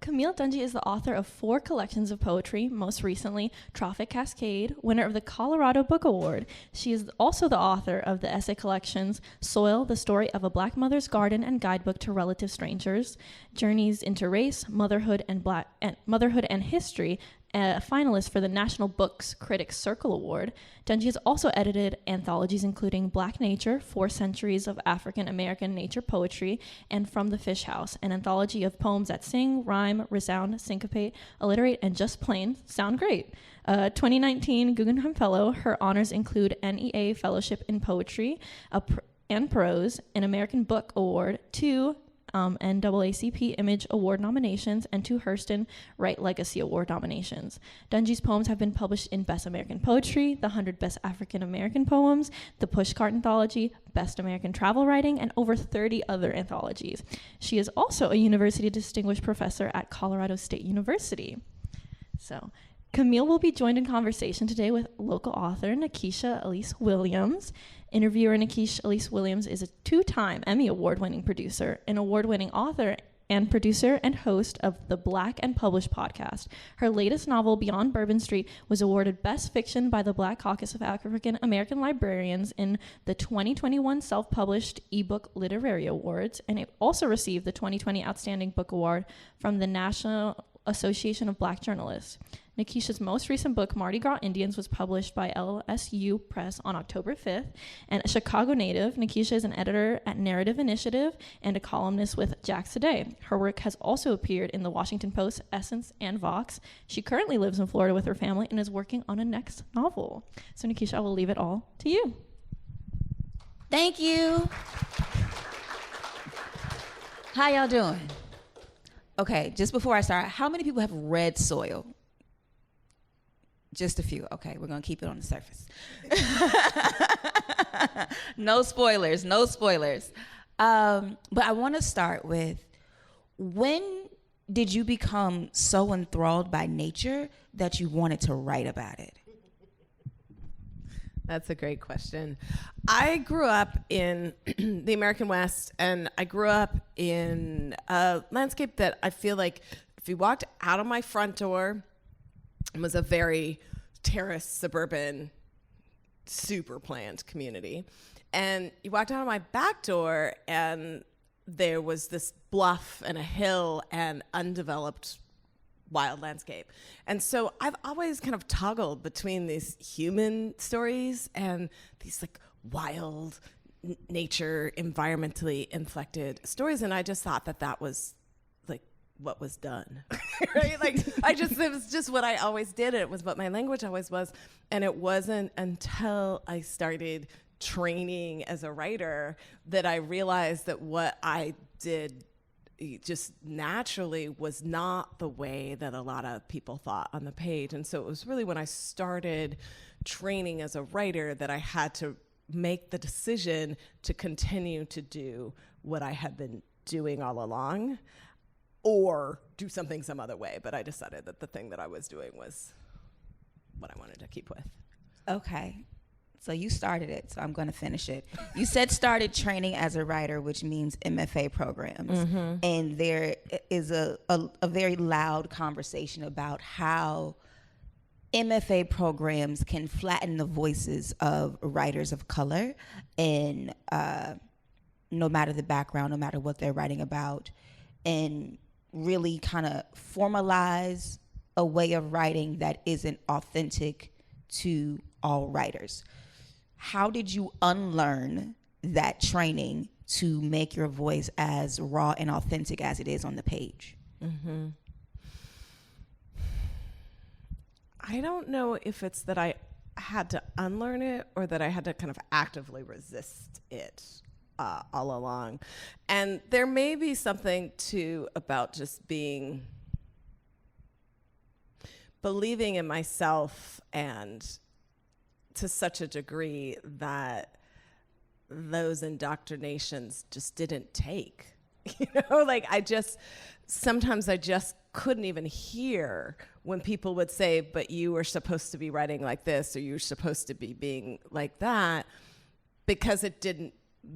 Camille Dungy is the author of 4 collections of poetry, most recently Trophic Cascade, winner of the Colorado Book Award. She is also the author of the essay collections Soil, the Story of a Black Mother's Garden and Guidebook to Relative Strangers, Journeys into Race, Motherhood and History, a finalist for the National Books Critics Circle Award. Dungy has also edited anthologies including Black Nature, 4 Centuries of African American Nature Poetry, and From the Fishouse, an anthology of poems that sing, rhyme, resound, syncopate, alliterate, and just plain sound great. 2019 Guggenheim Fellow. Her honors include NEA Fellowship in Poetry and Prose, an American Book Award, 2 NAACP Image Award nominations, and 2 Hurston Wright Legacy Award nominations. Dungy's poems have been published in Best American Poetry, the 100 Best African American Poems, the Pushcart Anthology, Best American Travel Writing, and over 30 other anthologies. She is also a University Distinguished Professor at Colorado State University. So, Camille will be joined in conversation today with local author Nikisha Elise Williams. Interviewer Nikisha Elise Williams is a 2-time Emmy Award-winning producer, an award-winning author and producer and host of the Black and Published podcast. Her latest novel, Beyond Bourbon Street, was awarded Best Fiction by the Black Caucus of African American Librarians in the 2021 Self-Published eBook Literary Awards, and it also received the 2020 Outstanding Book Award from the National Association of Black Journalists. Nikisha's most recent book, Mardi Gras Indians, was published by LSU Press on October 5th. And a Chicago native, Nikisha is an editor at Narrative Initiative and a columnist with Jax Today. Her work has also appeared in the Washington Post, Essence, and Vox. She currently lives in Florida with her family and is working on a next novel. So Nikisha, I will leave it all to you. Thank you. How y'all doing? Okay, just before I start, how many people have read Soil? Just a few. Okay, we're gonna keep it on the surface. No spoilers, no spoilers. But I wanna start with, when did you become so enthralled by nature that you wanted to write about it? That's a great question. I grew up in the American West, and I grew up in a landscape that I feel like if you walked out of my front door, it was a very terraced, suburban, super planned community. And you walked out of my back door, and there was this bluff and a hill and undeveloped wild landscape. And so I've always kind of toggled between these human stories and these like wild nature, environmentally inflected stories. And I just thought that that was like what was done, right? Like it was just what I always did. It was what my language always was. And it wasn't until I started training as a writer that I realized that what I did just naturally was not the way that a lot of people thought on the page. And so it was really when I started training as a writer that I had to make the decision to continue to do what I had been doing all along, or do something some other way. But I decided that the thing that I was doing was what I wanted to keep with. Okay. So you started it, so I'm going to finish it. You said started training as a writer, which means MFA programs. Mm-hmm. And there is a very loud conversation about how MFA programs can flatten the voices of writers of color, and no matter the background, no matter what they're writing about, and really kind of formalize a way of writing that isn't authentic to all writers. How did you unlearn that training to make your voice as raw and authentic as it is on the page? Mm-hmm. I don't know if it's that I had to unlearn it or that I had to kind of actively resist it all along. And there may be something too about just believing in myself, and to such a degree that those indoctrinations just didn't take, like sometimes I just couldn't even hear when people would say, but you were supposed to be writing like this, or you're supposed to be being like that, because it didn't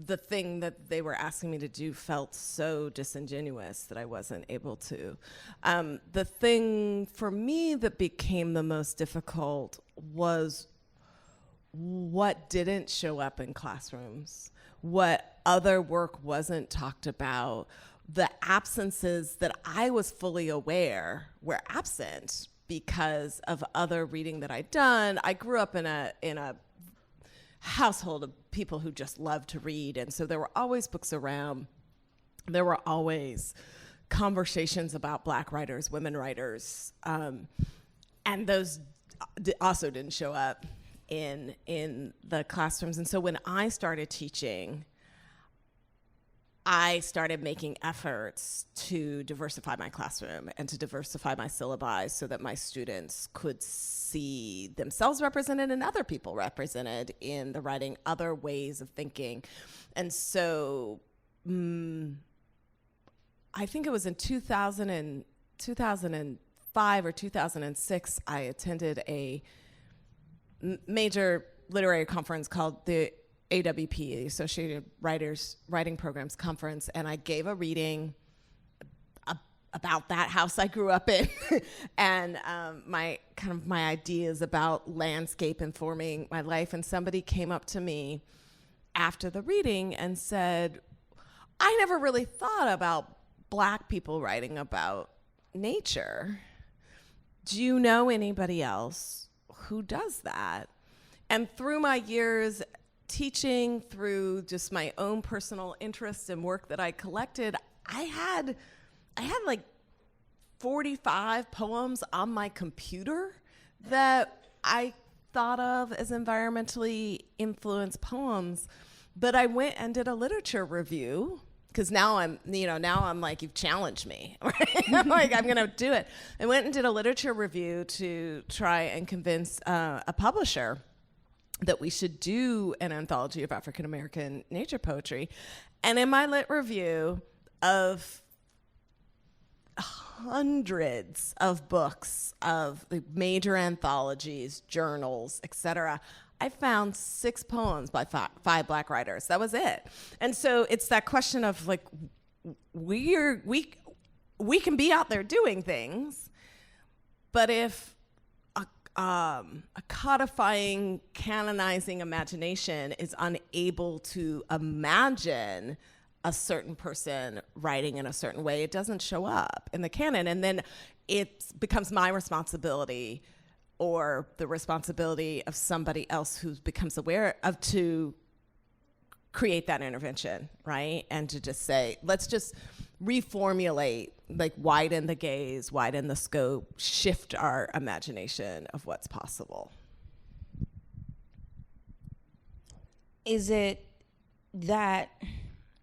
the thing that they were asking me to do felt so disingenuous that I wasn't able to. The thing for me that became the most difficult was what didn't show up in classrooms, what other work wasn't talked about, the absences that I was fully aware were absent because of other reading that I'd done. I grew up in a household of people who just loved to read, and so there were always books around. There were always conversations about Black writers, women writers, and those also didn't show up in the classrooms. And so when I started teaching, I started making efforts to diversify my classroom and to diversify my syllabi so that my students could see themselves represented and other people represented in the writing, other ways of thinking. And so I think it was in 2005 or 2006, I attended a major literary conference called the AWP, the Associated Writers Writing Programs Conference, and I gave a reading about that house I grew up in and my ideas about landscape informing my life. And somebody came up to me after the reading and said, I never really thought about Black people writing about nature. Do you know anybody else who does that? And through my years teaching, through just my own personal interest and work that I collected, I had like 45 poems on my computer that I thought of as environmentally influenced poems. But I went and did a literature review, because now I'm like, you've challenged me. I'm like, I'm gonna do it. I went and did a literature review to try and convince a publisher that we should do an anthology of African American nature poetry. And in my lit review of hundreds of books of the major anthologies, journals, etc., I found 6 poems by 5 Black writers. That was it. And so it's that question of like, we can be out there doing things, but if a codifying, canonizing imagination is unable to imagine a certain person writing in a certain way, it doesn't show up in the canon. And then it becomes my responsibility or the responsibility of somebody else who becomes aware of to create that intervention, right? And to just say, let's just reformulate, like widen the gaze, widen the scope, shift our imagination of what's possible. Is it that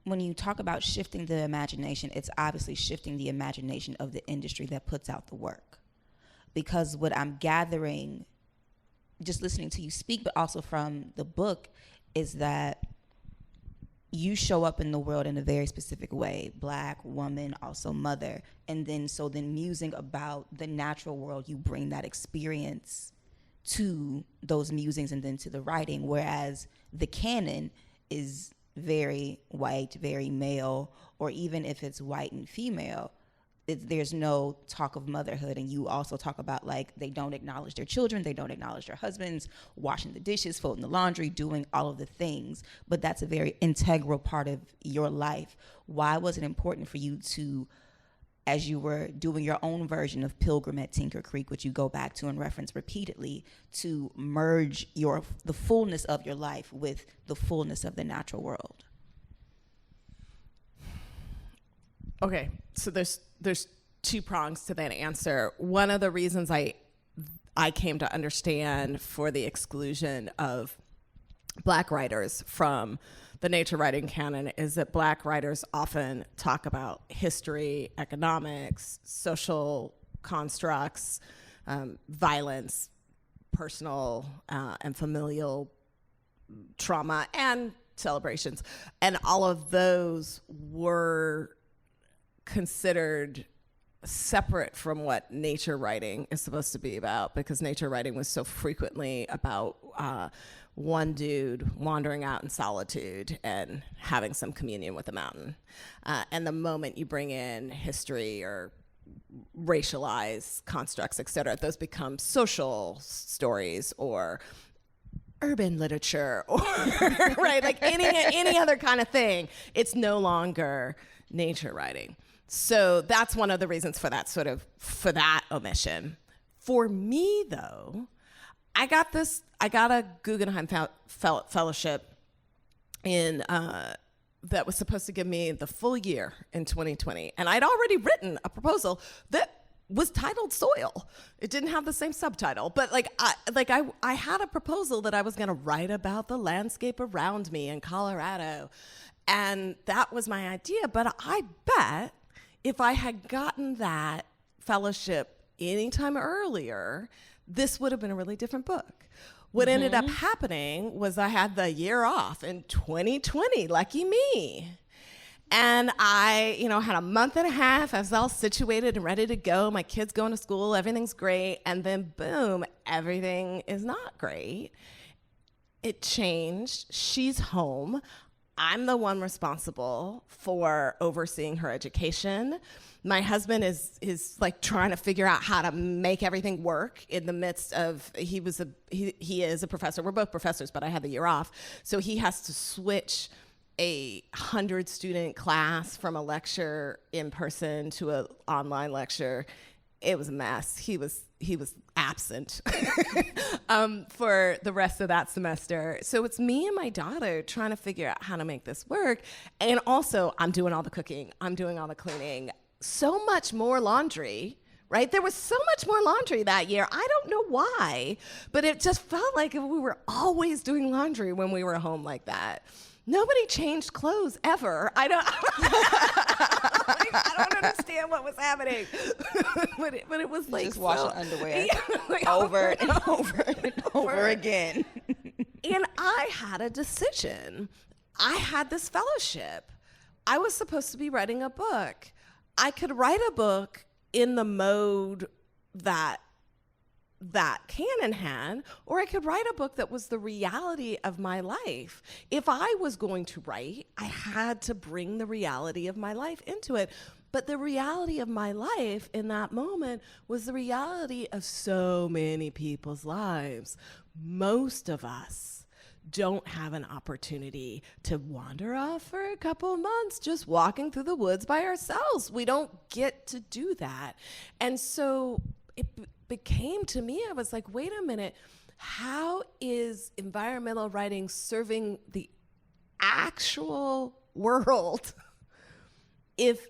when you talk about shifting the imagination, it's obviously shifting the imagination of the industry that puts out the work? Because what I'm gathering, just listening to you speak, but also from the book, is that you show up in the world in a very specific way, Black, woman, also mother. And then musing about the natural world, you bring that experience to those musings and then to the writing, whereas the canon is very white, very male, or even if it's white and female, there's no talk of motherhood. And you also talk about, like, they don't acknowledge their children, they don't acknowledge their husbands, washing the dishes, folding the laundry, doing all of the things. But that's a very integral part of your life. Why was it important for you to, as you were doing your own version of Pilgrim at Tinker Creek, which you go back to and reference repeatedly, to merge the fullness of your life with the fullness of the natural world? Okay, so there's 2 prongs to that answer. One of the reasons I came to understand for the exclusion of Black writers from the nature writing canon is that Black writers often talk about history, economics, social constructs, violence, personal and familial trauma, and celebrations. And all of those were considered separate from what nature writing is supposed to be about, because nature writing was so frequently about one dude wandering out in solitude and having some communion with the mountain. And the moment you bring in history or racialized constructs, et cetera, those become social stories or urban literature or right, like any other kind of thing. It's no longer nature writing. So that's one of the reasons for that omission. For me, though, I got a Guggenheim Fellowship in that was supposed to give me the full year in 2020, and I'd already written a proposal that was titled Soil. It didn't have the same subtitle, but I had a proposal that I was going to write about the landscape around me in Colorado, and that was my idea. But I bet if I had gotten that fellowship anytime earlier, this would have been a really different book. What ended up happening was I had the year off in 2020, lucky me. And I, had a month and a half. I was all situated and ready to go. My kid's going to school. Everything's great. And then boom, everything is not great. It changed. She's home. I'm the one responsible for overseeing her education. My husband is like trying to figure out how to make everything work in the midst of, he is a professor. We're both professors, but I had the year off. So he has to switch a 100-student class from a lecture in person to an online lecture. It was a mess. He was absent for the rest of that semester. So it's me and my daughter trying to figure out how to make this work. And also, I'm doing all the cooking. I'm doing all the cleaning. So much more laundry, right? There was so much more laundry that year. I don't know why, but it just felt like we were always doing laundry when we were home like that. Nobody changed clothes ever. I don't understand what was happening, but it was like just washing underwear over and over and over again. And I had a decision. I had this fellowship. I was supposed to be writing a book. I could write a book in the mode that canon had, or I could write a book that was the reality of my life. If I was going to write, I had to bring the reality of my life into it. But the reality of my life in that moment was the reality of so many people's lives. Most of us don't have an opportunity to wander off for a couple of months just walking through the woods by ourselves. We don't get to do that. And so it became, to me, I was like, wait a minute, how is environmental writing serving the actual world if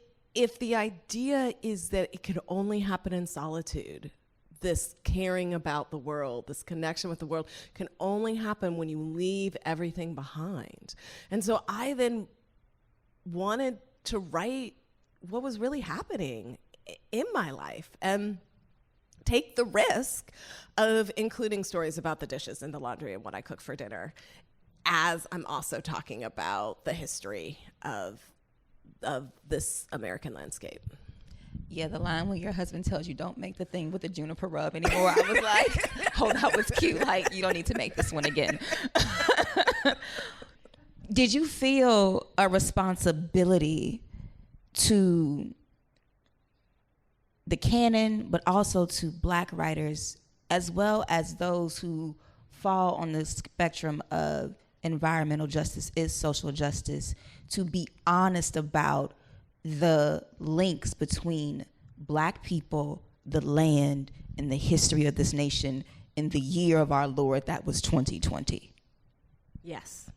the idea is that it could only happen in solitude? This caring about the world, this connection with the world can only happen when you leave everything behind. And so I then wanted to write what was really happening in my life and take the risk of including stories about the dishes and the laundry and what I cook for dinner, as I'm also talking about the history of this American landscape. Yeah, the line when your husband tells you don't make the thing with the juniper rub anymore, I was like, oh, that was cute. Like, you don't need to make this one again. Did you feel a responsibility to the canon, but also to Black writers, as well as those who fall on the spectrum of environmental justice is social justice, to be honest about the links between Black people, the land, and the history of this nation in the year of our Lord that was 2020? Yes.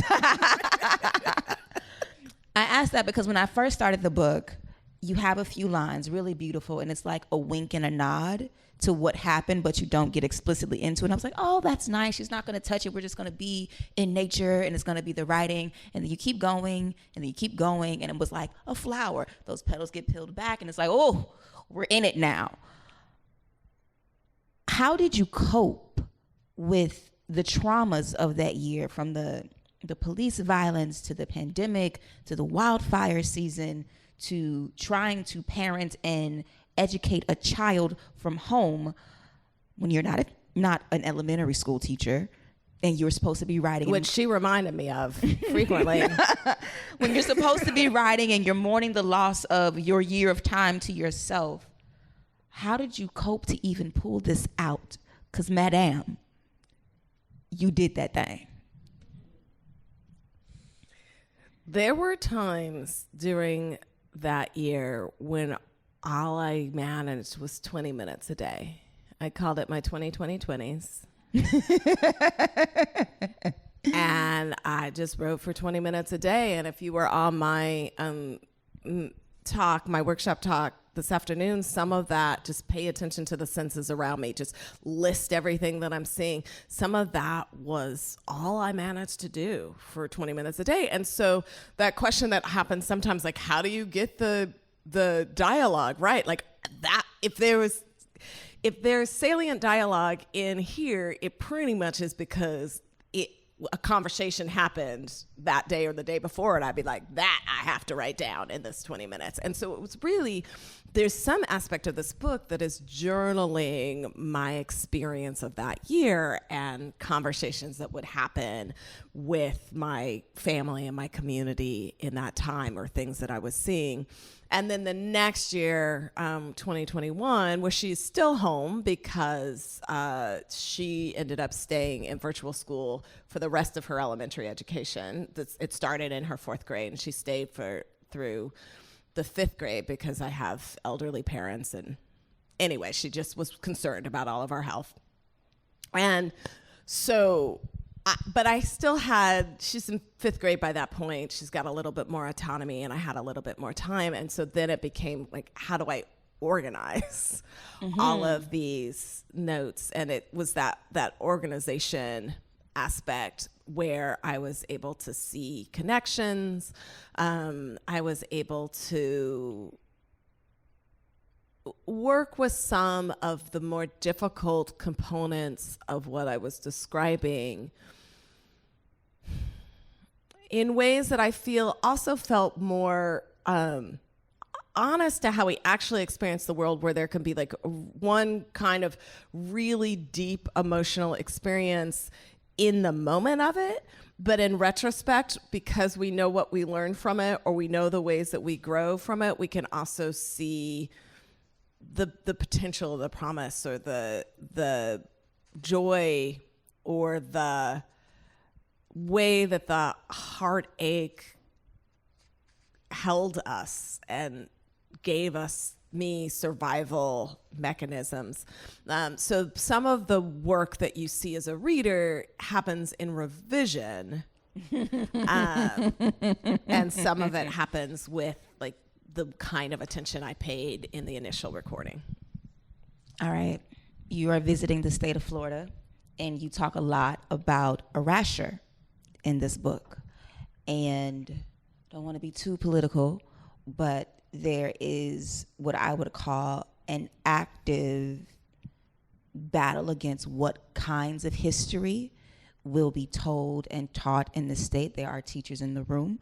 I asked that because when I first started the book, you have a few lines, really beautiful, and it's like a wink and a nod to what happened, but you don't get explicitly into it. And I was like, oh, that's nice. She's not going to touch it. We're just going to be in nature, and it's going to be the writing. And then you keep going, and then you keep going, and it was like a flower. Those petals get peeled back, and it's like, oh, we're in it now. How did you cope with the traumas of that year, from the police violence to the pandemic to the wildfire season to trying to parent and educate a child from home when you're not an elementary school teacher, and you're supposed to be writing. Which she reminded me of frequently. When you're supposed to be writing and you're mourning the loss of your year of time to yourself, how did you cope to even pull this out? Because, madame, you did that thing. There were times during that year when all I managed was 20 minutes a day. I called it my 20-20-20s. And I just wrote for 20 minutes a day. And if you were on my my workshop talk this afternoon, some of that, just pay attention to the senses around me, just list everything that I'm seeing. Some of that was all I managed to do for 20 minutes a day. And so that question that happens sometimes, like, how do you get the dialogue right? Like that, if there's salient dialogue in here, it pretty much is because a conversation happened that day or the day before, and I'd be like, that I have to write down in this 20 minutes. And so it was really, there's some aspect of this book that is journaling my experience of that year and conversations that would happen with my family and my community in that time, or things that I was seeing. And then the next year, 2021, where she's still home because she ended up staying in virtual school for the rest of her elementary education. It started in her 4th grade, and she stayed through the 5th grade because I have elderly parents. And anyway, she just was concerned about all of our health. And so, but I still she's in 5th grade by that point. She's got a little bit more autonomy, and I had a little bit more time. And so then it became like, how do I organize all of these notes? And it was that organization aspect where I was able to see connections. I was able to work with some of the more difficult components of what I was describing in ways that I feel also felt more honest to how we actually experience the world, where there can be like one kind of really deep emotional experience in the moment of it, but in retrospect, because we know what we learned from it, or we know the ways that we grow from it, we can also see the potential, the promise, or the joy, or the way that the heartache held us and gave me survival mechanisms. So some of the work that you see as a reader happens in revision, and some of it happens with like the kind of attention I paid in the initial recording. All right. You are visiting the state of Florida, and you talk a lot about erasure in this book. And don't want to be too political, but there is what I would call an active battle against what kinds of history will be told and taught in the state. There are teachers in the room.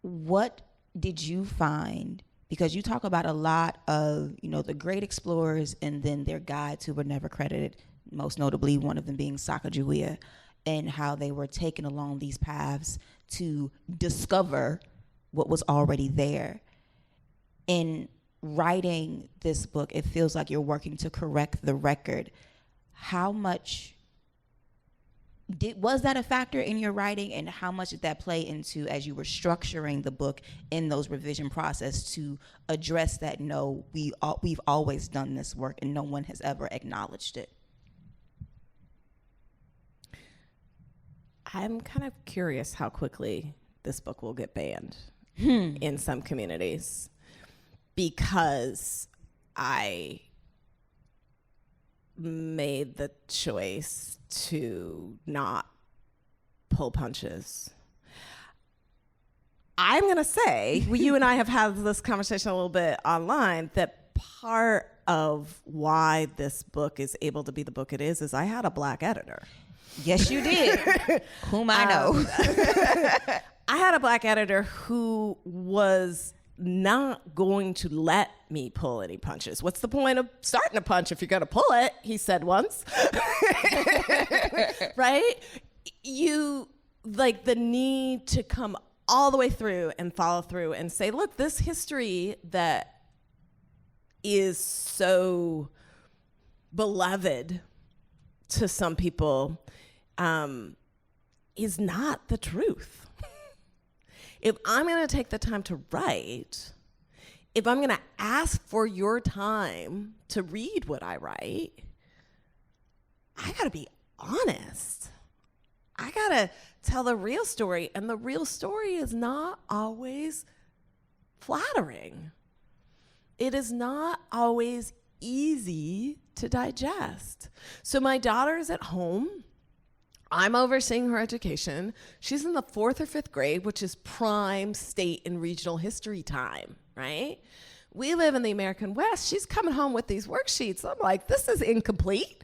What did you find? Because you talk about a lot of, the great explorers and then their guides who were never credited, most notably one of them being Sacagawea, and how they were taken along these paths to discover what was already there. In writing this book, it feels like you're working to correct the record. How much was that a factor in your writing, and how much did that play into, as you were structuring the book in those revision process, to address that, no, we've always done this work and no one has ever acknowledged it? I'm kind of curious how quickly this book will get banned in some communities, because I made the choice to not pull punches. I'm going to say, you and I have had this conversation a little bit online, that part of why this book is able to be the book it is I had a Black editor. Yes, you did. Whom I know. I had a Black editor who was not going to let me pull any punches. What's the point of starting a punch if you're going to pull it? He said once. Right? You, like, the need to come all the way through and follow through and say, look, this history that is so beloved to some people is not the truth. If I'm going to take the time to write, if I'm going to ask for your time to read what I write, I got to be honest. I got to tell the real story, and the real story is not always flattering. It is not always easy to digest. So my daughter is at home. I'm overseeing her education. She's in the 4th or 5th grade, which is prime state and regional history time, right? We live in the American West. She's coming home with these worksheets. I'm like, this is incomplete.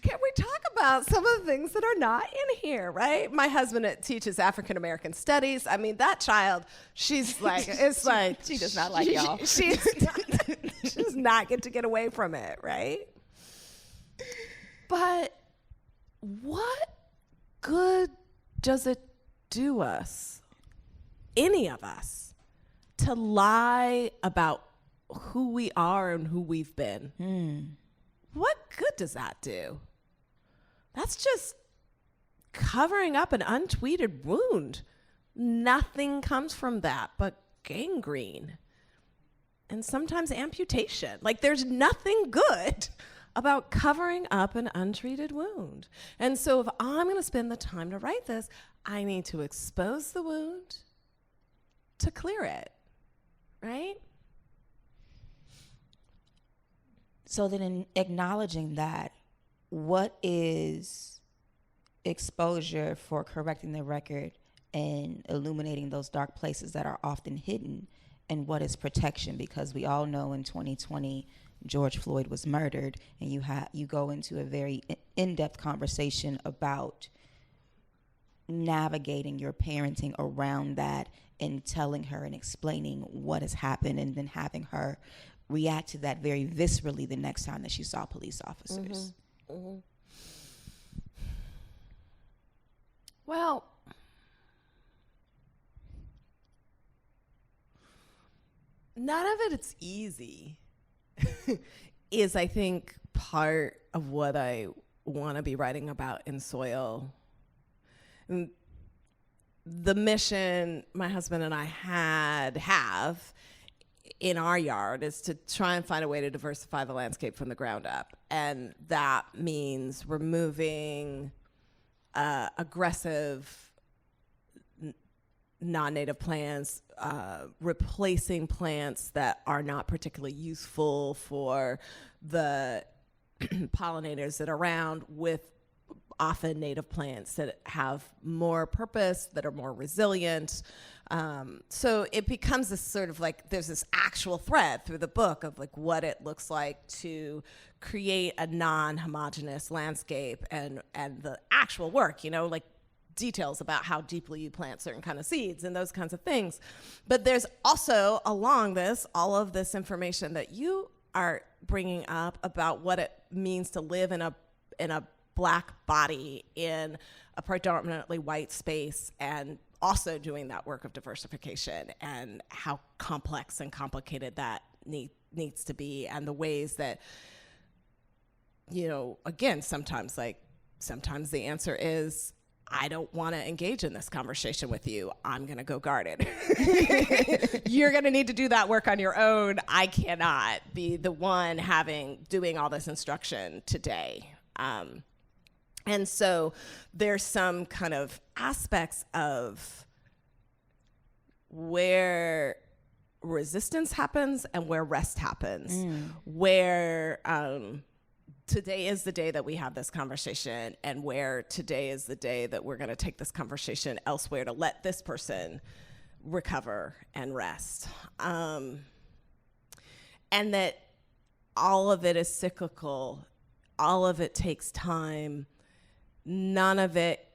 Can we talk about some of the things that are not in here, right? My husband teaches African American studies. I mean, that child, she's like, it's like She does not like y'all. She does not get to get away from it, right? But what good does it do us, any of us, to lie about who we are and who we've been? What good does that do? That's just covering up an untreated wound. Nothing comes from that but gangrene and sometimes amputation. Like, there's nothing good about covering up an untreated wound. And so if I'm going to spend the time to write this, I need to expose the wound to clear it, right? So then, in acknowledging that, what is exposure for correcting the record and illuminating those dark places that are often hidden, and what is protection? Because we all know in 2020, George Floyd was murdered, and you go into a very in-depth conversation about navigating your parenting around that and telling her and explaining what has happened, and then having her react to that very viscerally the next time that she saw police officers. Mm-hmm. Well, none of it's easy is, I think, part of what I want to be writing about in Soil. And the mission my husband and I have in our yard is to try and find a way to diversify the landscape from the ground up. And that means removing aggressive non-native plants, replacing plants that are not particularly useful for the pollinators that are around with often native plants that have more purpose, that are more resilient. So it becomes this sort of like, there's this actual thread through the book of like what it looks like to create a non-homogenous landscape, and the actual work, like details about how deeply you plant certain kind of seeds and those kinds of things. But there's also along this, all of this information that you are bringing up about what it means to live in a Black body in a predominantly white space, and also doing that work of diversification, and how complex and complicated that needs to be, and the ways that, again, sometimes the answer is, I don't want to engage in this conversation with you. I'm going to go garden. You're going to need to do that work on your own. I cannot be the one doing all this instruction today. And so there's some kind of aspects of where resistance happens and where rest happens, where today is the day that we have this conversation, and where today is the day that we're going to take this conversation elsewhere to let this person recover and rest. And that all of it is cyclical. All of it takes time. none of it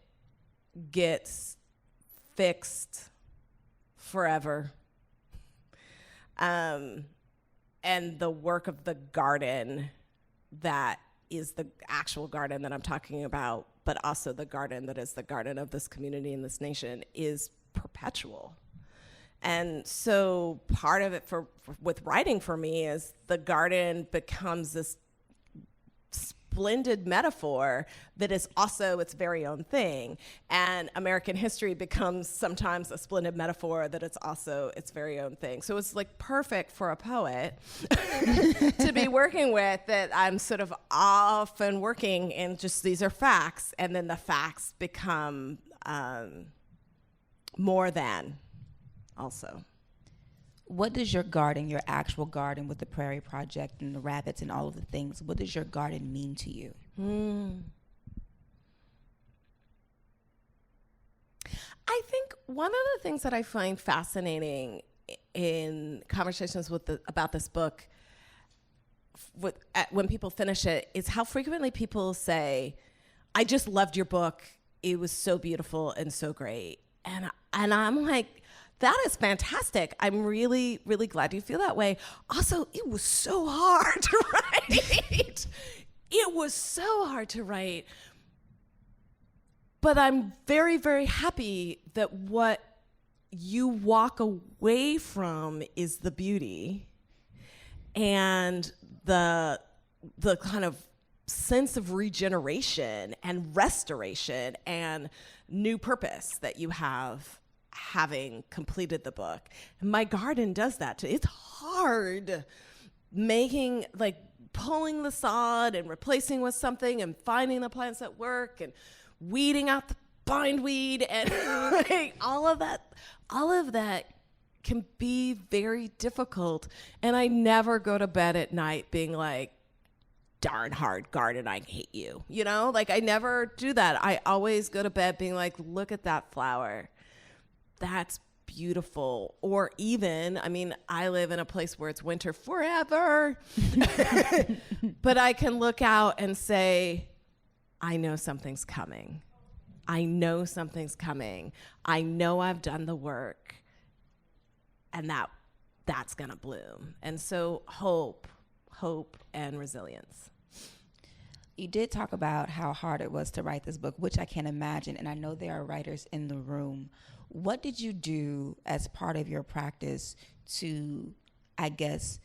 gets fixed forever. And the work of the garden, that is the actual garden that I'm talking about, but also the garden that is the garden of this community and this nation, is perpetual. And so part of it with writing for me is the garden becomes this splendid metaphor that is also its very own thing. And American history becomes sometimes a splendid metaphor that it's also its very own thing. So it's like perfect for a poet to be working with, that I'm sort of often working in just, these are facts, and then the facts become more than also. What does your garden, your actual garden with the Prairie Project and the rabbits and all of the things, what does your garden mean to you? I think one of the things that I find fascinating in conversations about this book, when people finish it, is how frequently people say, I just loved your book. It was so beautiful and so great. And I'm like, that is fantastic. I'm really, really glad you feel that way. Also, it was so hard to write. It was so hard to write. But I'm very, very happy that what you walk away from is the beauty and the kind of sense of regeneration and restoration and new purpose that you have having completed the book. And my garden does that too. It's hard making, like, pulling the sod and replacing with something and finding the plants that work and weeding out the bindweed and like, all of that can be very difficult. And I never go to bed at night being like, darn hard garden, I hate you. You know, like, I never do that. I always go to bed being like, look at that flower. That's beautiful. Or even, I mean, I live in a place where it's winter forever, but I can look out and say, I know something's coming. I know something's coming. I know I've done the work, and that's gonna bloom. And so hope and resilience. You did talk about how hard it was to write this book, which I can imagine, and I know there are writers in the room. What did you do as part of your practice to, I guess,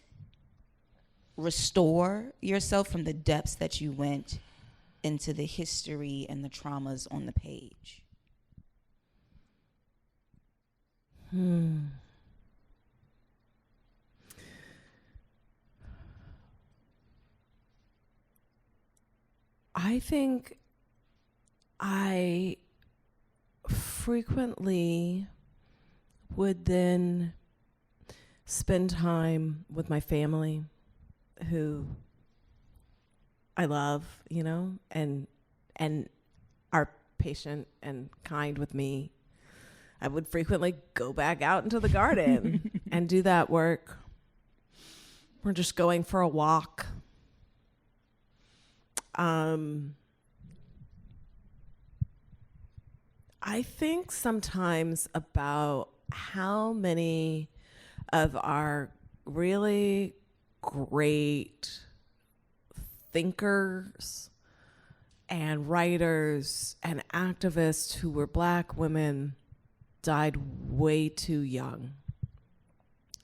restore yourself from the depths that you went into the history and the traumas on the page? I think I frequently would then spend time with my family, who I love, you know, and are patient and kind with me. I would frequently go back out into the garden and do that work. We're just going for a walk. I think sometimes about how many of our really great thinkers and writers and activists who were Black women died way too young.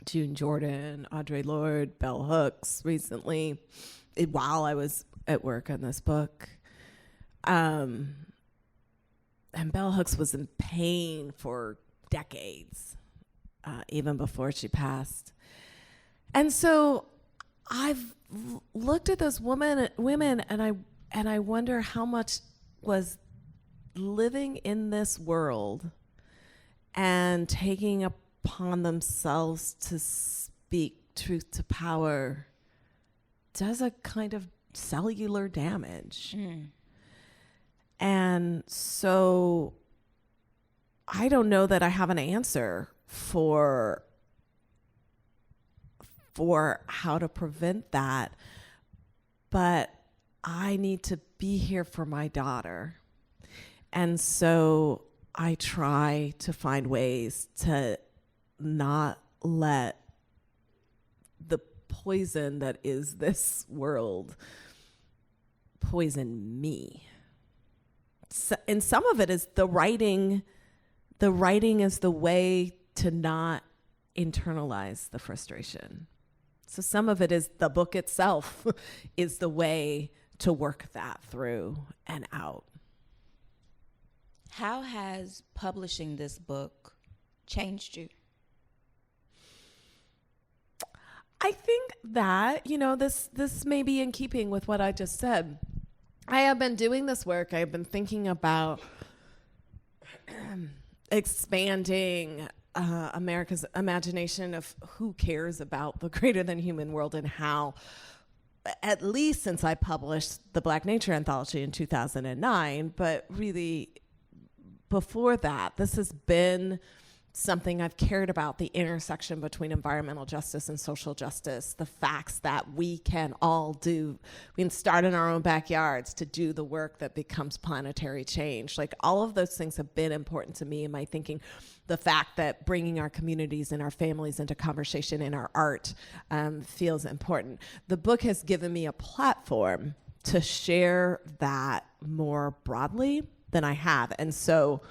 June Jordan, Audre Lorde, Bell Hooks recently, while I was at work on this book. And Bell Hooks was in pain for decades, even before she passed. And so I've looked at those women and I wonder how much was living in this world and taking upon themselves to speak truth to power does a kind of cellular damage. And so I don't know that I have an answer for how to prevent that, but I need to be here for my daughter. And so I try to find ways to not let the poison that is this world poison me. So, and some of it is the writing. The writing is the way to not internalize the frustration. So some of it is the book itself is the way to work that through and out. How has publishing this book changed you? I think that, this may be in keeping with what I just said. I have been doing this work. I have been thinking about expanding America's imagination of who cares about the greater than human world, and how, at least since I published the Black Nature Anthology in 2009, but really before that, this has been something I've cared about, the intersection between environmental justice and social justice, the facts that we can start in our own backyards to do the work that becomes planetary change. Like, all of those things have been important to me in my thinking. The fact that bringing our communities and our families into conversation in our art feels important. The book has given me a platform to share that more broadly than I have. And so,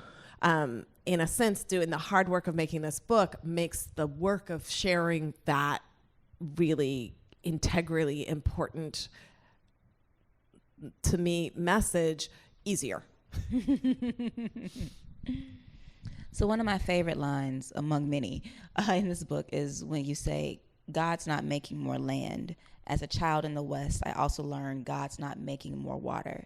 in a sense, doing the hard work of making this book makes the work of sharing that really integrally important to me message easier. So one of my favorite lines among many in this book is when you say, "God's not making more land. As a child in the West, I also learned God's not making more water."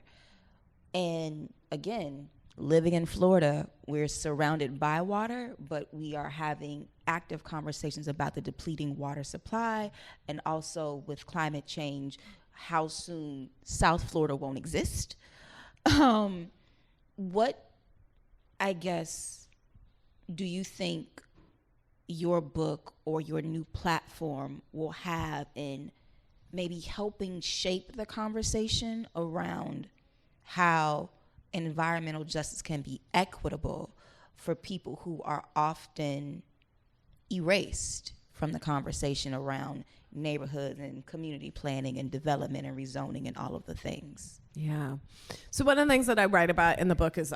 And again, living in Florida, we're surrounded by water, but we are having active conversations about the depleting water supply, and also with climate change, how soon South Florida won't exist. What, I guess, do you think your book or your new platform will have in maybe helping shape the conversation around how environmental justice can be equitable for people who are often erased from the conversation around neighborhoods and community planning and development and rezoning and all of the things? Yeah. So one of the things that I write about in the book is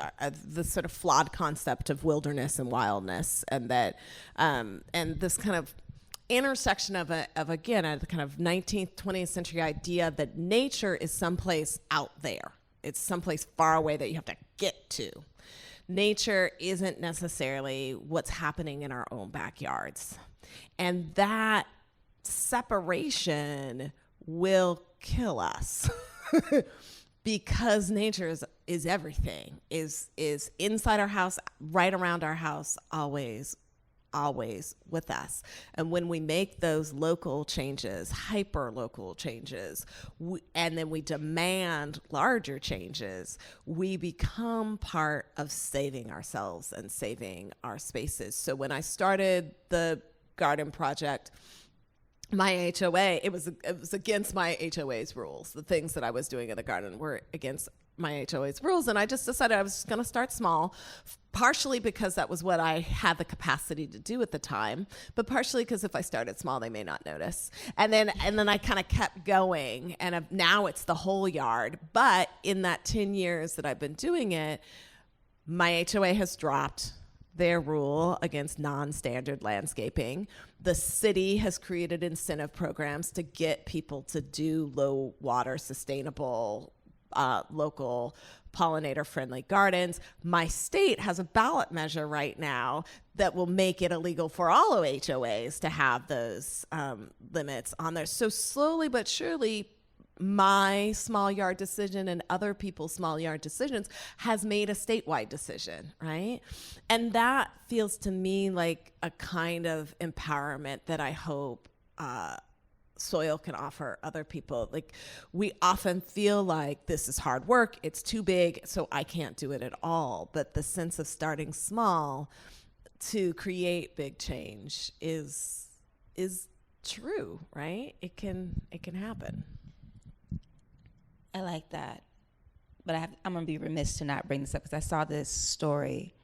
the sort of flawed concept of wilderness and wildness, and that and this kind of intersection of a kind of 19th, 20th century idea that nature is someplace out there. It's someplace far away that you have to get to. Nature isn't necessarily what's happening in our own backyards. And that separation will kill us because nature is everything, is inside our house, right around our house, always with us. And when we make those local changes, hyper local changes, and then we demand larger changes, we become part of saving ourselves and saving our spaces. So when I started the garden project, my HOA, it was against my HOA's rules. The things that I was doing in the garden were against my HOA's rules, and I just decided I was going to start small, partially because that was what I had the capacity to do at the time, but partially because if I started small, they may not notice. And then I kind of kept going, and now it's the whole yard. But in that 10 years that I've been doing it, my HOA has dropped their rule against non-standard landscaping. The city has created incentive programs to get people to do low water, sustainable, local pollinator-friendly gardens. My state has a ballot measure right now that will make it illegal for all HOAs to have those limits on there. So slowly but surely, my small yard decision and other people's small yard decisions has made a statewide decision, right? And that feels to me like a kind of empowerment that I hope soil can offer other people. Like, we often feel like this is hard work, it's too big, so I can't do it at all. But the sense of starting small to create big change is true, right? It can happen. I like that. but I'm going to be remiss to not bring this up because I saw this story.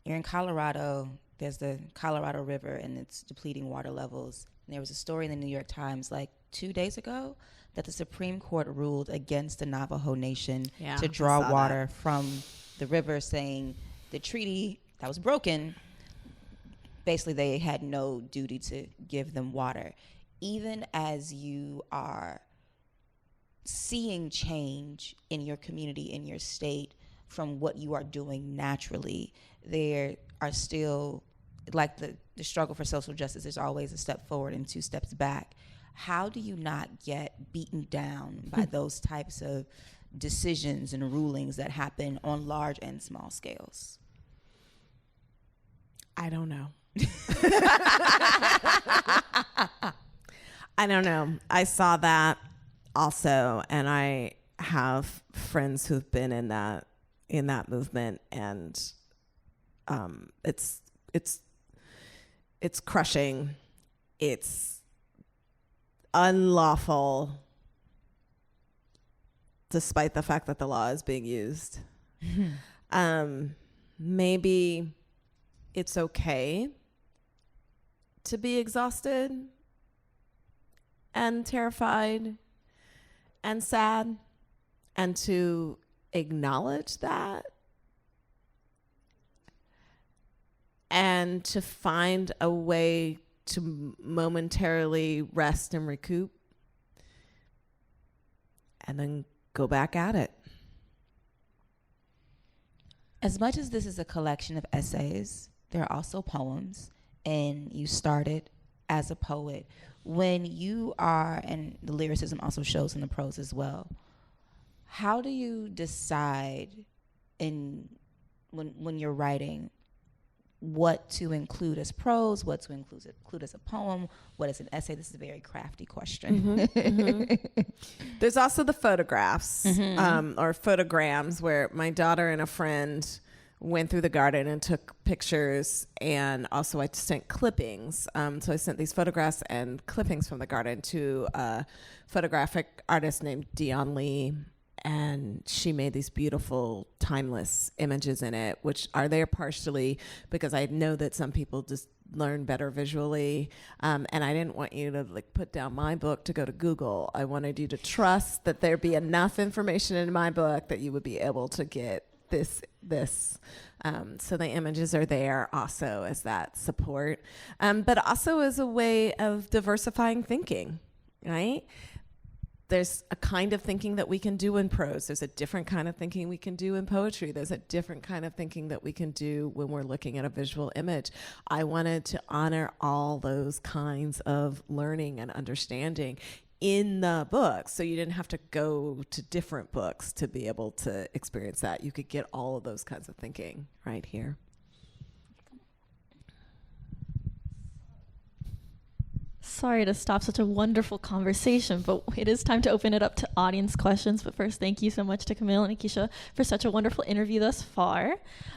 You're in Colorado. There's the Colorado River and it's depleting water levels. And there was a story in the New York Times like 2 days ago that the Supreme Court ruled against the Navajo Nation to draw water from the river, saying the treaty that was broken, basically they had no duty to give them water. Even as you are seeing change in your community, in your state, from what you are doing naturally, there are still, like the struggle for social justice, there's always a step forward and 2 steps back. How do you not get beaten down by those types of decisions and rulings that happen on large and small scales? I don't know. I don't know. I saw that also, and I have friends who've been in that movement, and it's crushing. It's unlawful, despite the fact that the law is being used. Maybe it's okay to be exhausted and terrified and sad, and to acknowledge that, and to find a way to momentarily rest and recoup, and then go back at it. As much as this is a collection of essays, there are also poems, and you started as a poet. When you are, and the lyricism also shows in the prose as well, how do you decide when you're writing what to include as prose, what to include as a poem, what is an essay? This is a very crafty question. There's also the photographs, or photograms, where my daughter and a friend went through the garden and took pictures, and also I sent clippings. So I sent these photographs and clippings from the garden to a photographic artist named Llit, and she made these beautiful timeless images in it, which are there partially because I know that some people just learn better visually, and I didn't want you to like put down my book to go to Google. I wanted you to trust that there'd be enough information in my book that you would be able to get this. So the images are there also as that support, but also as a way of diversifying thinking, right? There's a kind of thinking that we can do in prose. There's a different kind of thinking we can do in poetry. There's a different kind of thinking that we can do when we're looking at a visual image. I wanted to honor all those kinds of learning and understanding in the book, so you didn't have to go to different books to be able to experience that. You could get all of those kinds of thinking right here. Sorry to stop such a wonderful conversation, but it is time to open it up to audience questions. But first, thank you so much to Camille and Akeisha for such a wonderful interview thus far.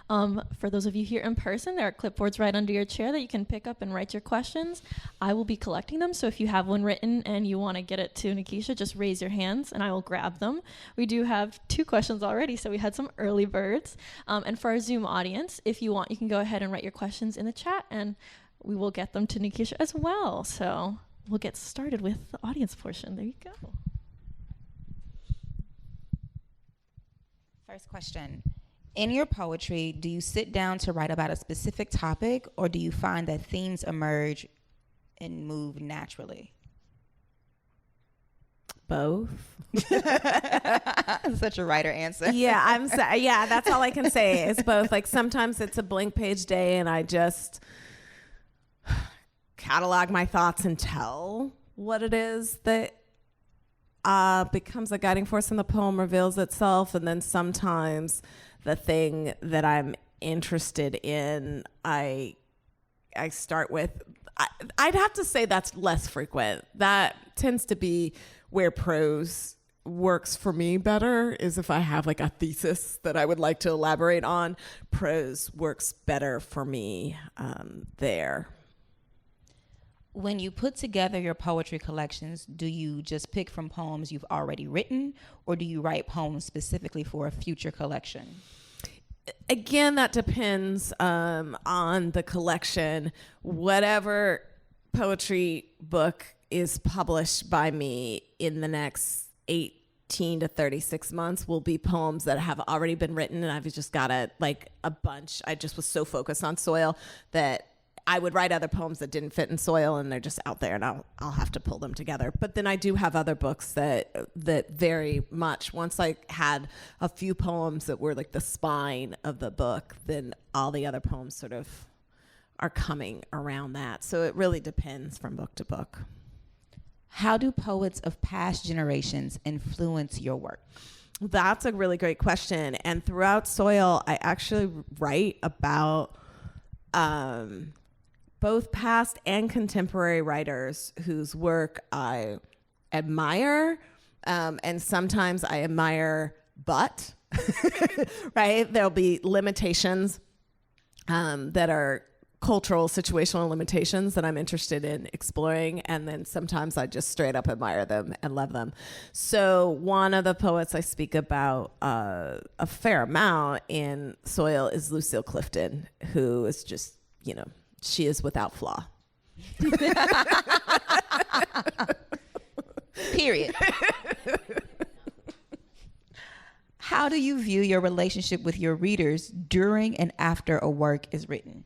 For those of you here in person, there are clipboards right under your chair that you can pick up and write your questions. I will be collecting them, so if you have one written and you want to get it to Nikisha, just raise your hands and I will grab them. We do have 2 questions already, so we had some early birds. And for our Zoom audience, if you want, you can go ahead and write your questions in the chat, and we will get them to Nikisha as well. So we'll get started with the audience portion. There you go. First question. In your poetry, do you sit down to write about a specific topic, or do you find that themes emerge and move naturally? Both. Such a writer answer. Yeah, yeah, that's all I can say. It's both. Like sometimes it's a blank page day and I just catalog my thoughts and tell what it is that becomes a guiding force in the poem reveals itself. And then sometimes the thing that I'm interested in, I start with, I'd have to say that's less frequent. That tends to be where prose works for me better, is if I have like a thesis that I would like to elaborate on. Prose works better for me there. When you put together your poetry collections, do you just pick from poems you've already written, or do you write poems specifically for a future collection? Again, that depends on the collection. Whatever poetry book is published by me in the next 18 to 36 months will be poems that have already been written, and I've just got a bunch. I just was so focused on Soil that I would write other poems that didn't fit in Soil, and they're just out there, and I'll have to pull them together. But then I do have other books that very much, once I had a few poems that were like the spine of the book, then all the other poems sort of are coming around that. So it really depends from book to book. How do poets of past generations influence your work? That's a really great question. And throughout Soil, I actually write about both past and contemporary writers whose work I admire, and sometimes I admire, but, right? There'll be limitations that are cultural, situational limitations that I'm interested in exploring, and then sometimes I just straight up admire them and love them. So one of the poets I speak about a fair amount in Soil is Lucille Clifton, who is just, she is without flaw. Period. How do you view your relationship with your readers during and after a work is written?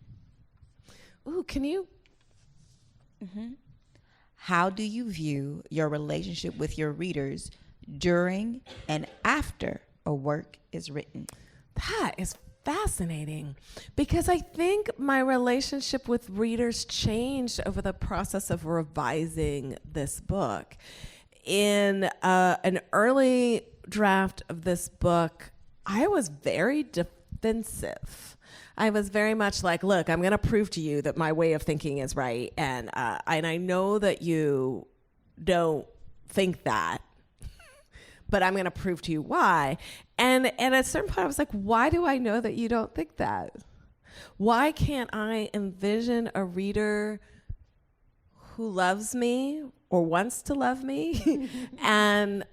Ooh, can you? Mm-hmm. How do you view your relationship with your readers during and after a work is written? That is fascinating, because I think my relationship with readers changed over the process of revising this book. In an early draft of this book, I was very defensive. I was very much like, look, I'm going to prove to you that my way of thinking is right, and I know that you don't think that, but I'm going to prove to you why. And at a certain point, I was like, why do I know that you don't think that? Why can't I envision a reader who loves me or wants to love me and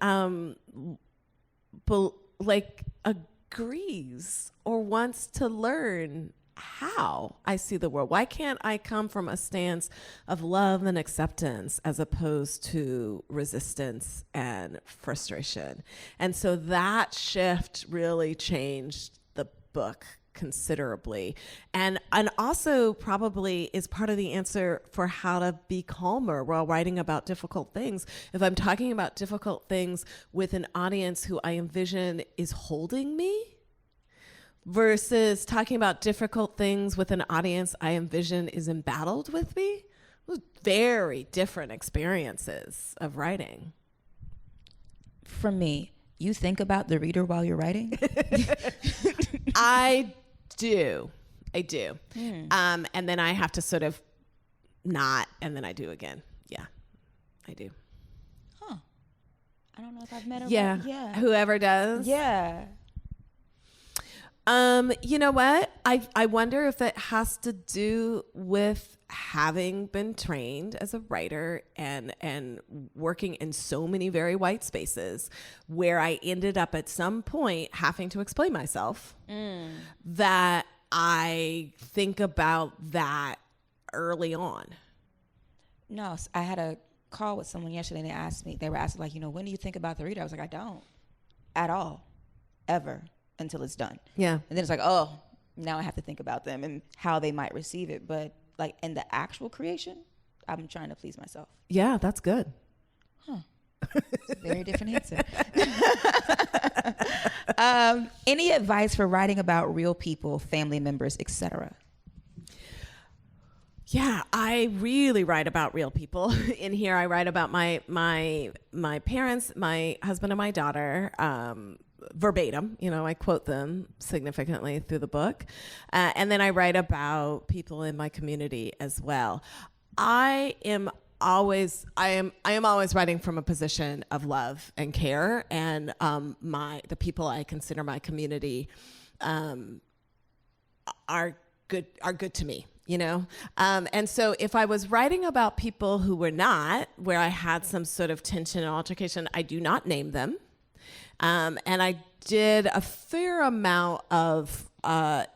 agrees or wants to learn how I see the world? Why can't I come from a stance of love and acceptance as opposed to resistance and frustration? And so that shift really changed the book considerably, and also probably is part of the answer for how to be calmer while writing about difficult things. If I'm talking about difficult things with an audience who I envision is holding me, versus talking about difficult things with an audience I envision is embattled with me, very different experiences of writing. For me, you think about the reader while you're writing? I do. And then I have to sort of not, and then I do again. Yeah, I do. Huh. I don't know if I've met her. Yeah. Yeah. Whoever does. Yeah. You know what? I wonder if it has to do with having been trained as a writer and working in so many very white spaces where I ended up at some point having to explain myself, that I think about that early on. No, I had a call with someone yesterday and they were asking like, when do you think about the reader? I was like, I don't at all, ever, until it's done. Yeah. And then it's like, oh, now I have to think about them and how they might receive it. But like in the actual creation, I'm trying to please myself. Yeah, that's good. Huh. It's a very different answer. Any advice for writing about real people, family members, etc.? Yeah, I really write about real people. In here, I write about my parents, my husband, and my daughter. Verbatim, I quote them significantly through the book. And then I write about people in my community as well. I am always writing from a position of love and care, and the people I consider my community are good to me. you know? And so if I was writing about people who were not, where I had some sort of tension and altercation, I do not name them. And I did a fair amount of kind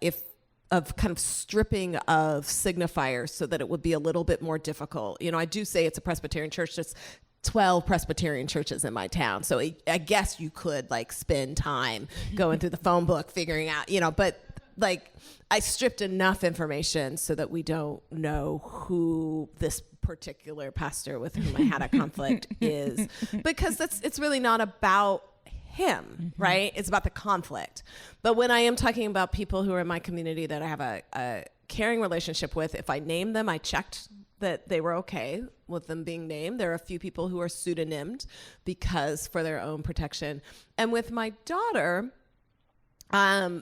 of stripping of signifiers so that it would be a little bit more difficult. You know, I do say it's a Presbyterian church. There's 12 Presbyterian churches in my town. So I guess you could like spend time going through the phone book, figuring out, you know, but like I stripped enough information so that we don't know who this particular pastor with whom I had a conflict is, because it's really not about him, right? It's about the conflict. But when I am talking about people who are in my community that I have a caring relationship with, if I name them, I checked that they were okay with them being named. There are a few people who are pseudonymed because for their own protection. And with my daughter,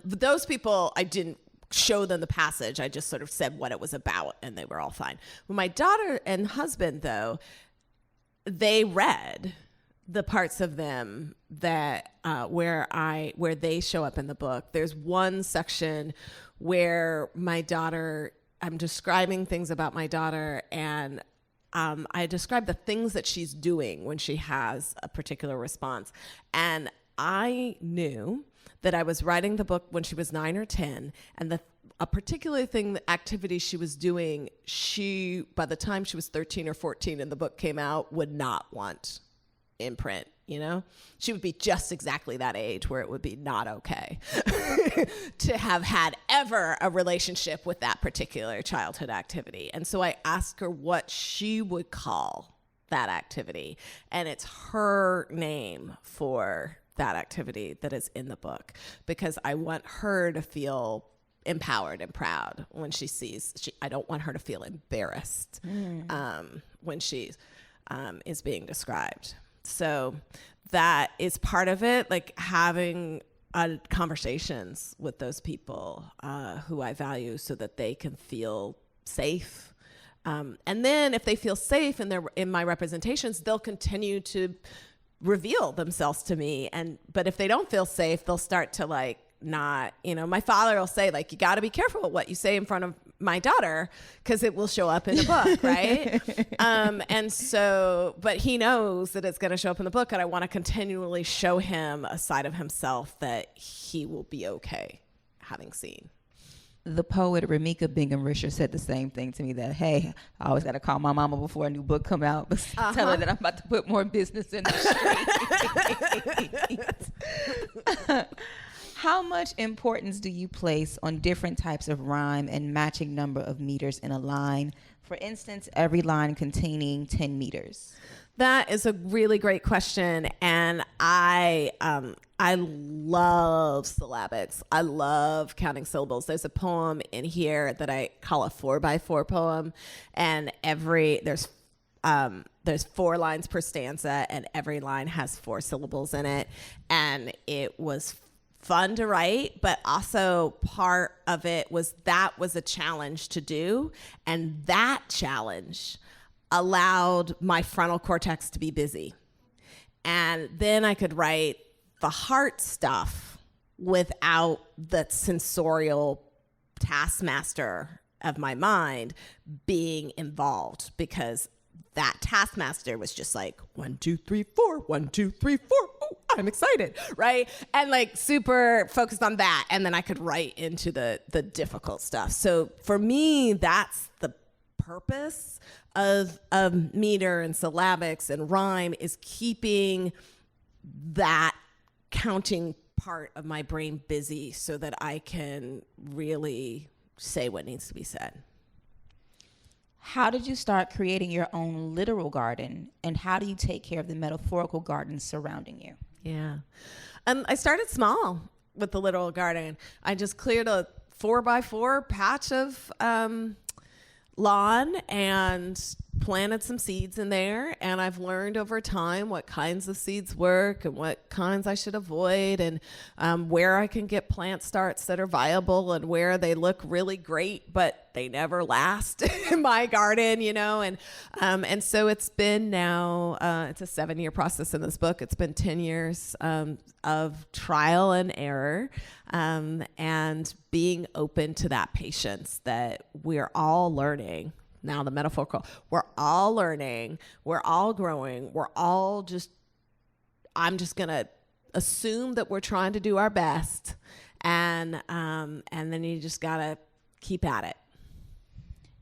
those people, I didn't show them the passage. I just sort of said what it was about and they were all fine. With my daughter and husband, though, they read the parts of them that where they show up in the book. There's one section where my daughter, I'm describing things about my daughter, and I describe the things that she's doing when she has a particular response. And I knew that I was writing the book when she was 9 or 10, and a particular thing, the activity she was doing, she, by the time she was 13 or 14 and the book came out, would not want in print. You know, she would be just exactly that age where it would be not okay to have had ever a relationship with that particular childhood activity. And so I asked her what she would call that activity. And it's her name for that activity that is in the book, because I want her to feel empowered and proud when she sees, I don't want her to feel embarrassed when she is being described. So that is part of it, like having conversations with those people who I value so that they can feel safe. And then if they feel safe in my representations, they'll continue to reveal themselves to me. But if they don't feel safe, they'll start to like not, you know, my father will say like, you got to be careful with what you say in front of my daughter because it will show up in the book, right? And so, but he knows that it's going to show up in the book, and I want to continually show him a side of himself that he will be okay having seen. The poet Ramika Bingham-Risher said the same thing to me, that, hey, I always got to call my mama before a new book come out, but tell her that I'm about to put more business in the street. How much importance do you place on different types of rhyme and matching number of meters in a line? For instance, every line containing 10 meters. That is a really great question, and I love syllabics. I love counting syllables. There's a poem in here that I call a 4x4 poem, and there's 4 lines per stanza, and every line has 4 syllables in it, and it was fun to write, but also part of it was a challenge to do, and that challenge allowed my frontal cortex to be busy. And then I could write the heart stuff without the sensorial taskmaster of my mind being involved, because that taskmaster was just like 1, 2, 3, 4, 1, 2, 3, 4. Oh, I'm excited, right? And like super focused on that, and then I could write into the difficult stuff. So for me, that's the purpose of meter and syllabics and rhyme, is keeping that counting part of my brain busy so that I can really say what needs to be said. How did you start creating your own literal garden, and how do you take care of the metaphorical gardens surrounding you? Yeah. I started small with the literal garden. I just cleared a 4x4 patch of lawn and planted some seeds in there, and I've learned over time what kinds of seeds work and what kinds I should avoid, and where I can get plant starts that are viable and where they look really great but they never last in my garden, and so it's been now it's a 7-year process in this book. It's been 10 years of trial and error, and being open to that patience that we're all learning. Now the metaphorical, we're all learning, we're all growing, I'm just gonna assume that we're trying to do our best, and then you just gotta keep at it.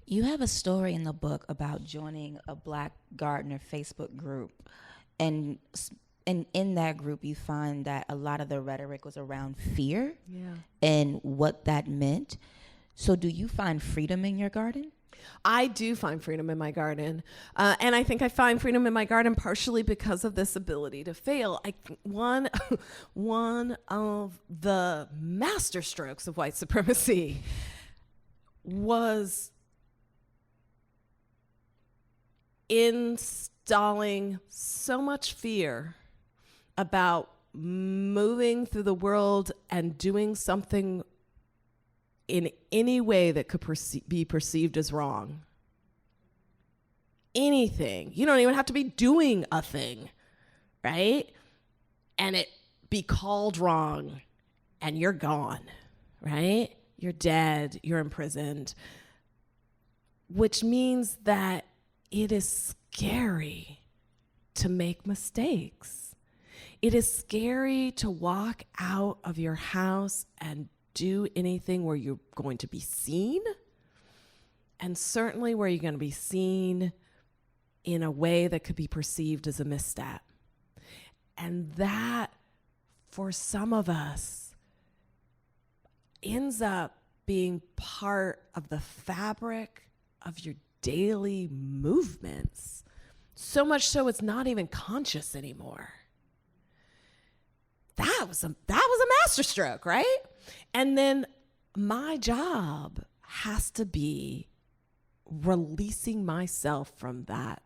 You have a story in the book about joining a Black gardener Facebook group, and in that group you find that a lot of the rhetoric was around fear and what that meant. So do you find freedom in your garden? I do find freedom in my garden. And I think I find freedom in my garden partially because of this ability to fail. One of the master strokes of white supremacy was installing so much fear about moving through the world and doing something in any way that could be perceived as wrong. Anything. You don't even have to be doing a thing, right? And it be called wrong, and you're gone, right? You're dead, you're imprisoned, which means that it is scary to make mistakes. It is scary to walk out of your house and do anything where you're going to be seen, and certainly where you're going to be seen in a way that could be perceived as a misstep. And that, for some of us, ends up being part of the fabric of your daily movements, so much so it's not even conscious anymore. That was a masterstroke, right? And then my job has to be releasing myself from that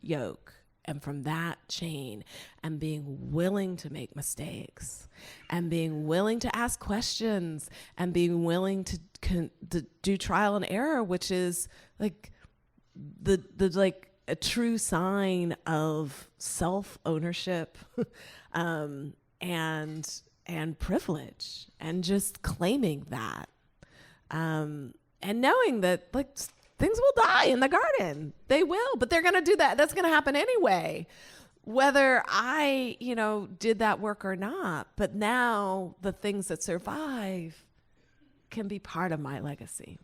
yoke and from that chain, and being willing to make mistakes, and being willing to ask questions, and being willing to do trial and error, which is like the like a true sign of self-ownership and privilege, and just claiming that, and knowing that like things will die in the garden. They will, but they're going to do that. That's going to happen anyway, whether I, did that work or not. But now the things that survive can be part of my legacy.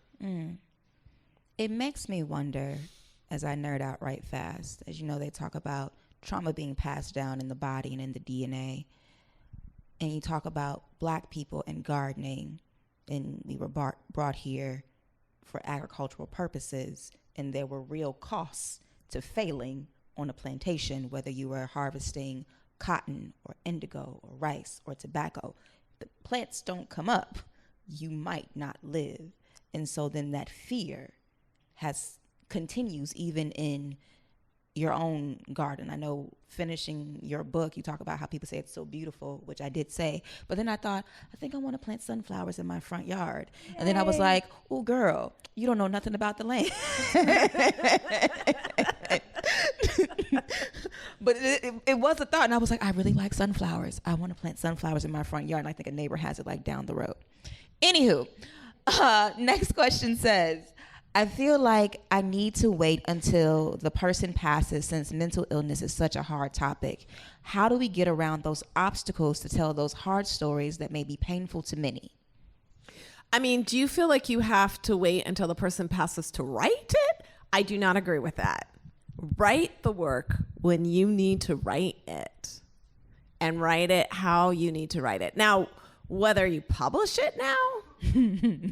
It makes me wonder, as I nerd out right fast, as you know, they talk about trauma being passed down in the body and in the DNA. And you talk about Black people and gardening, and we were brought here for agricultural purposes, and there were real costs to failing on a plantation, whether you were harvesting cotton or indigo or rice or tobacco. The plants don't come up, you might not live. And so then that fear continues even in your own garden. I know finishing your book, you talk about how people say it's so beautiful, which I did say, but then I thought, I think I want to plant sunflowers in my front yard. Yay. And then I was like, oh girl, you don't know nothing about the land. But it was a thought, and I was like, I really like sunflowers. I want to plant sunflowers in my front yard, and I think a neighbor has it like down the road. Anywho, next question says, I feel like I need to wait until the person passes, since mental illness is such a hard topic. How do we get around those obstacles to tell those hard stories that may be painful to many? I mean, do you feel like you have to wait until the person passes to write it? I do not agree with that. Write the work when you need to write it, and write it how you need to write it. Now, whether you publish it now,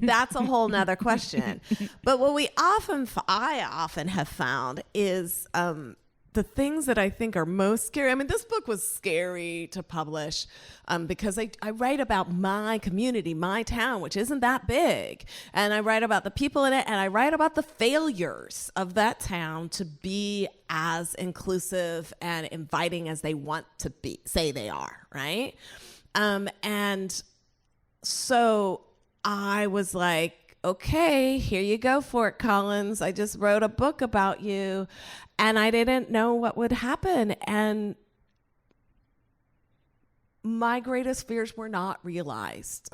that's a whole nother question. But what I often have found is the things that I think are most scary, I mean, this book was scary to publish because I write about my community, my town, which isn't that big. And I write about the people in it, and I write about the failures of that town to be as inclusive and inviting as they want to be, say they are, right? And so I was like, okay, here you go, Fort Collins. I just wrote a book about you, and I didn't know what would happen. And my greatest fears were not realized.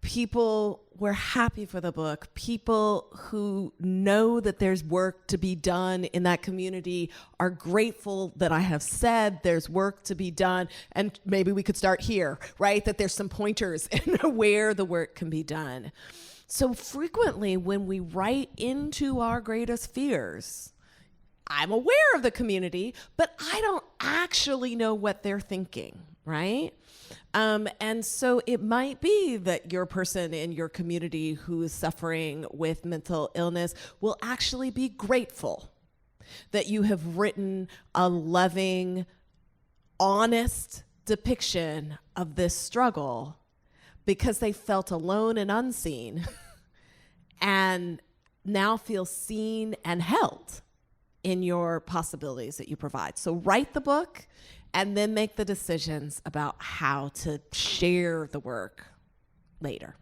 People were happy for the book. People who know that there's work to be done in that community are grateful that I have said there's work to be done. And maybe we could start here, right? That there's some pointers in where the work can be done. So frequently when we write into our greatest fears, I'm aware of the community, but I don't actually know what they're thinking, right? And so it might be that your person in your community who is suffering with mental illness will actually be grateful that you have written a loving, honest depiction of this struggle because they felt alone and unseen and now feel seen and held in your possibilities that you provide. So write the book and then make the decisions about how to share the work later.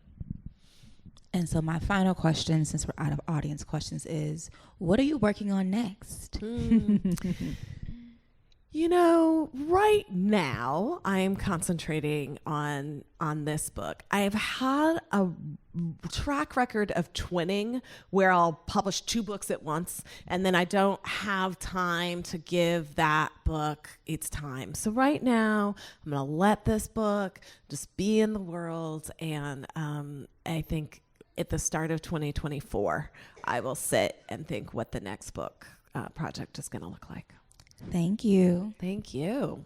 And so my final question, since we're out of audience questions, is what are you working on next? You know, right now I am concentrating on this book. I have had a track record of twinning where I'll publish 2 books at once, and then I don't have time to give that book its time. So right now I'm going to let this book just be in the world, and I think at the start of 2024 I will sit and think what the next book project is going to look like. Thank you. Thank you.